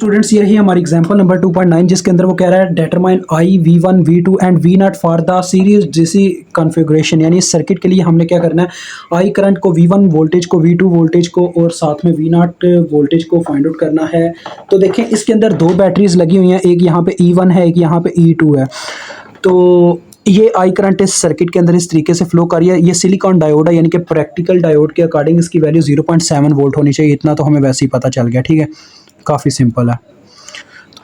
Students ये रही हमारी एग्जांपल नंबर 2.9 जिसके अंदर वो कह रहा है determine I V1 V2 and V0 for the series DC configuration. यानी इस सर्किट के लिए हमने क्या करना है, आई करंट को V1 वोल्टेज को V2 वोल्टेज को और साथ में V0 वोल्टेज को फाइंड आउट करना है। तो देखें इसके अंदर दो बैटरीज लगी हुई हैं, एक यहाँ पे E1 है, एक यहाँ पे E2 है। तो ये आई करंट इस सर्किट के अंदर इस तरीके से फ्लो कर रही है। ये सिलिकॉन डायोड है, यानी कि प्रैक्टिकल डायोड के अकॉर्डिंग इसकी वैल्यू 0.7 वोल्ट होनी चाहिए। इतना तो हमें वैसे ही पता चल गया, ठीक है, काफ़ी सिंपल है।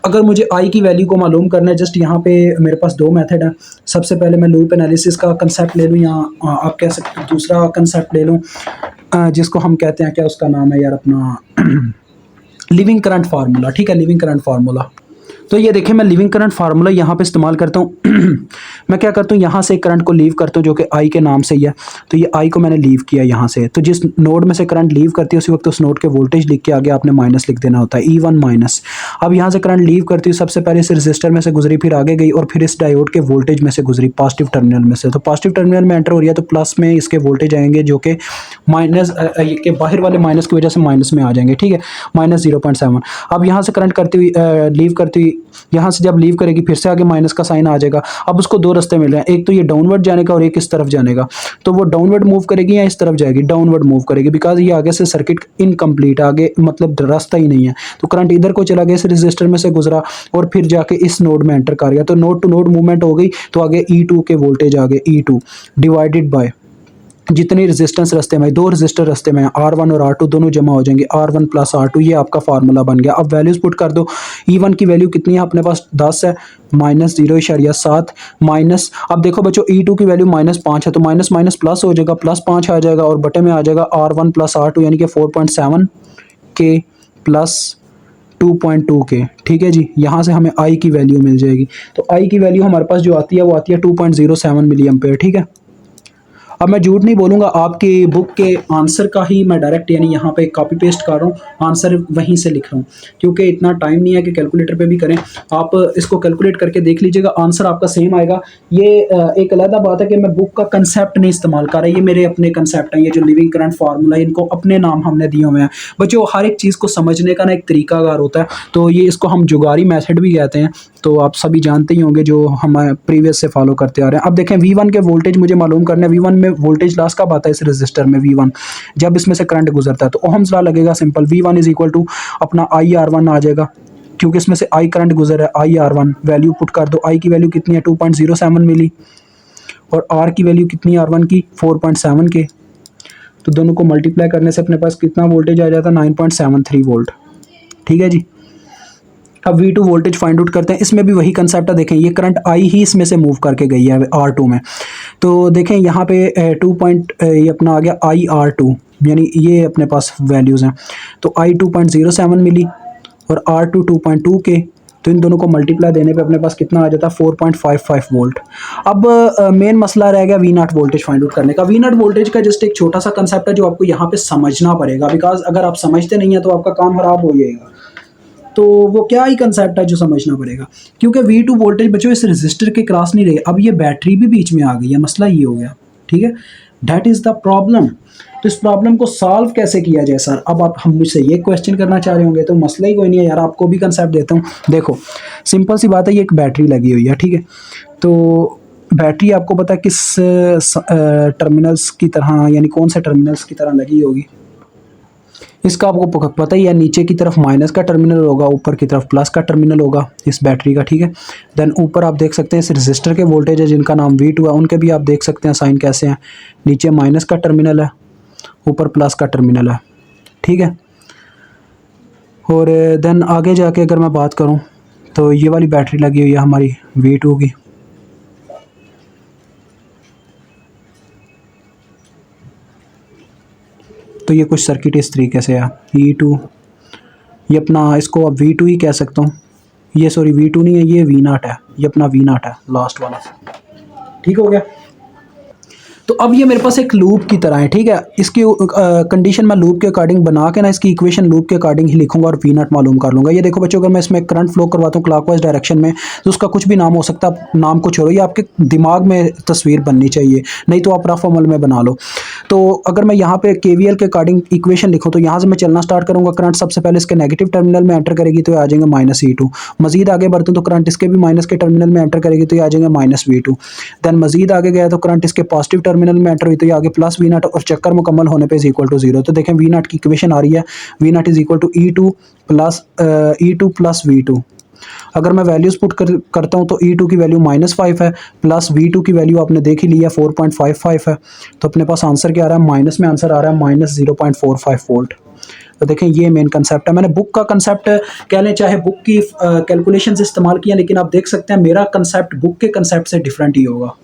अगर मुझे आई की वैल्यू को मालूम करना है, जस्ट यहाँ पे मेरे पास दो मेथड है। सबसे पहले मैं लूप एनालिसिस का कंसेप्ट ले लूँ, या आप कह सकते दूसरा कंसेप्ट ले लूँ जिसको हम कहते हैं, क्या उसका नाम है यार, अपना लिविंग करंट फार्मूला। ठीक है, लिविंग करंट फार्मूला। तो ये देखें मैं लिविंग करंट फार्मूला यहाँ पे इस्तेमाल करता हूँ। मैं क्या करता हूँ, यहाँ से करंट को लीव करता हूँ जो कि आई के नाम से ही है। तो ये आई को मैंने लीव किया यहाँ से। तो जिस नोड में से करंट लीव करती है उसी वक्त उस नोड के वोल्टेज लिख के आगे आपने माइनस लिख देना होता है, E1 माइनस। अब यहाँ से करंट लीव करती है, सबसे पहले इस रजिस्टर में से गुजरी, फिर आगे गई और फिर इस डायोड के वोल्टेज में से गुजरी, पॉजिटिव टर्मिनल में से। तो पॉजिटिव टर्मिनल में एंटर हो रही है तो प्लस में इसके वोल्टेज आएंगे जो कि माइनस के बाहर वाले माइनस की वजह से माइनस में आ जाएंगे। ठीक है, माइनस 0.7। अब यहाँ से करंट करती हुई लीव करती हुई, यहाँ से जब लीव करेगी फिर से आगे माइनस का साइन आ जाएगा। अब उसको दो रास्ते मिल रहे हैं, एक तो ये डाउनवर्ड जाने का और एक इस तरफ जाने का। तो वो डाउनवर्ड मूव करेगी या इस तरफ जाएगी, डाउनवर्ड मूव करेगी, बिकॉज ये आगे से सर्किट इनकम्प्लीट, आगे मतलब रास्ता ही नहीं है। तो करंट इधर को चला गया, इस रजिस्टर में से गुजरा और फिर जाके इस नोड में एंटर कर गया। तो नोड टू नोड मूवमेंट हो गई। तो आगे E2 के वोल्टेज आ गए, E2 डिवाइडेड बाय जितनी रेजिस्टेंस रास्ते में, दो रेजिस्टर रास्ते में, R1 और R2 दोनों जमा हो जाएंगे, R1 प्लस R2। ये आपका फार्मूला बन गया। अब वैल्यूज पुट कर दो। E1 की वैल्यू कितनी है अपने पास, 10 है, माइनस 0.7 माइनस। अब देखो बच्चों E2 की वैल्यू -5 है, तो माइनस माइनस प्लस हो जाएगा, +5 आ जाएगा और बटे में आ जाएगा R1 प्लस R2 यानी कि 4.7 के प्लस 2.2 के। ठीक है जी, यहाँ से हमें आई की वैल्यू मिल जाएगी। तो आई की वैल्यू हमारे पास जो आती है वो आती है 2.07 मिली एम्पेयर। ठीक है, अब मैं झूठ नहीं बोलूँगा, आपकी बुक के आंसर का ही मैं डायरेक्ट यानी यहाँ पे कॉपी पेस्ट कर रहा हूँ, आंसर वहीं से लिख रहा हूँ, क्योंकि इतना टाइम नहीं है कि कैलकुलेटर पे भी करें। आप इसको कैलकुलेट करके देख लीजिएगा, आंसर आपका सेम आएगा। ये एक अलग बात है कि मैं बुक का कंसेप्ट नहीं इस्तेमाल कर रहा, ये मेरे अपने कंसेप्ट हैं। ये जो लिविंग करंट फार्मूला, इनको अपने नाम हमने दिए हुए हैं। बच्चों हर एक चीज़ को समझने का ना एक तरीकाकार होता है, तो ये इसको हम जुगारी मेथड भी कहते हैं। तो आप सभी जानते ही होंगे जो हम प्रीवियस से फॉलो करते आ रहे हैं। अब देखें V1 के वोल्टेज मुझे मालूम करना है। V1 में वोल्टेज लॉस कब आता है इस रजिस्टर में, V1 जब इसमें से करंट गुजरता है। तो ओहम्स लॉ लगेगा simple, V1 is equal to अपना IR1 आ जाएगा, क्योंकि इसमें से I करंट गुजर है, IR1 वैल्यू पुट कर दो। I की वैल्यू कितनी है, 2.07 मिली, और R की वैल्यू कितनी है R1 की, 4.7 के। तो दोनों को मल्टीप्लाई करने से अपने पास कितना वोल्टेज आ जाता है, 9.73 वोल्ट। ठीक है जी, अब V2 वोल्टेज फाइंड आउट करते हैं। इसमें भी वही कंसेप्ट है। देखें ये करंट आई ही इसमें से मूव करके गई है R2 में। तो देखें यहाँ पे ये अपना आ गया IR2, यानी ये अपने पास वैल्यूज़ हैं। तो I 2.07 मिली और R2 2.2 के। तो इन दोनों को मल्टीप्लाई देने पे अपने पास कितना आ जाता है, 4.55 वोल्ट। अब मेन मसला रह गया V0 वोल्टेज फाइंड आउट करने का। V0 वोल्टेज का जस्ट एक छोटा सा कंसेप्ट है जो आपको यहाँ पे समझना पड़ेगा, बिकॉज अगर आप समझते नहीं हैं तो आपका काम खराब हो जाएगा। तो वो क्या ही कंसेप्ट है जो समझना पड़ेगा, क्योंकि V2 वोल्टेज बच्चों इस रजिस्टर के क्रॉस नहीं रहे। अब ये बैटरी भी बीच में आ गई है, मसला ये हो गया। ठीक है, दैट इज़ द प्रॉब्लम। तो इस प्रॉब्लम को सॉल्व कैसे किया जाए सर? अब आप हम मुझसे ये क्वेश्चन करना चाह रहे होंगे, तो मसला ही कोई नहीं है यार, आपको भी कंसेप्ट देता हूँ। देखो सिंपल सी बात है, ये एक बैटरी लगी हुई है। ठीक है, तो बैटरी आपको पता है किस टर्मिनल्स की तरह, यानी कौन से टर्मिनल्स की तरह लगी होगी, इसका आपको पता ही है। नीचे की तरफ माइनस का टर्मिनल होगा, ऊपर की तरफ प्लस का टर्मिनल होगा इस बैटरी का। ठीक है, देन ऊपर आप देख सकते हैं इस रजिस्टर के वोल्टेज है जिनका नाम V2 है, उनके भी आप देख सकते हैं साइन कैसे हैं। नीचे माइनस का टर्मिनल है, ऊपर प्लस का टर्मिनल है। ठीक है, और देन आगे जाके अगर मैं बात करूँ तो ये वाली बैटरी लगी हुई है हमारी V2 की। तो ये कुछ सर्किट इस तरीके से है, E2, ये अपना इसको अब V2 ही कह सकता हूँ। ये सॉरी V2 नहीं है, ये V0 है, ये अपना V0 है लास्ट वाला। ठीक हो गया। तो अब ये मेरे पास एक लूप की तरह है, ठीक है। इसकी कंडीशन मैं लूप के अकॉर्डिंग बना के ना इसकी इक्वेशन लूप के अकॉर्डिंग ही लिखूंगा और वी नॉट मालूम कर लूँगा। ये देखो बच्चों, अगर मैं इसमें करंट फ्लो करवाता हूँ क्लॉकवाइज डायरेक्शन में, तो उसका कुछ भी नाम हो सकता है, नाम कुछ और, ये आपके दिमाग में तस्वीर बननी चाहिए, नहीं तो आप रफ अमल में बना लो। तो अगर मैं यहाँ पे केवीएल के अकॉर्डिंग इक्वेशन लिखूँ, तो यहाँ से मैं चलना स्टार्ट करूँगा, करंट सबसे पहले इसके नेगेटिव टर्मिनल में एंटर करेगी तो ये आ जाएंगे -E2। मजीद आगे बढ़ते तो करंट इसके भी माइनस के टर्मिनल में एंटर करेगी तो ये आ जाएंगे -V2। देन मजीद आगे गया तो करंट इसके पॉजिटिव टर्मिनल में एंटर हुई तो ये आगे प्लस वी नॉट, और चक्कर मुकम्मल होने पे इज इक्वल टू 0। तो देखें वी नॉट की इक्वेशन आ रही है, V naught is equal to E2 plus V2। अगर मैं वैल्यूज पुट करता हूँ तो E2 की वैल्यू -5 है, प्लस V2 की वैल्यू आपने देख ही ली है 4.55 है। तो अपने पास आंसर क्या आ रहा है, माइनस में आंसर आ रहा है -0.45 वोल्ट। तो देखें ये मेन कंसेप्ट है। मैंने बुक का कंसेप्ट कह लें चाहे बुक की कैलकुलेशंस इस्तेमाल किया, लेकिन आप देख सकते हैं मेरा कंसेप्ट बुक के कंसेप्ट से डिफरेंट ही होगा।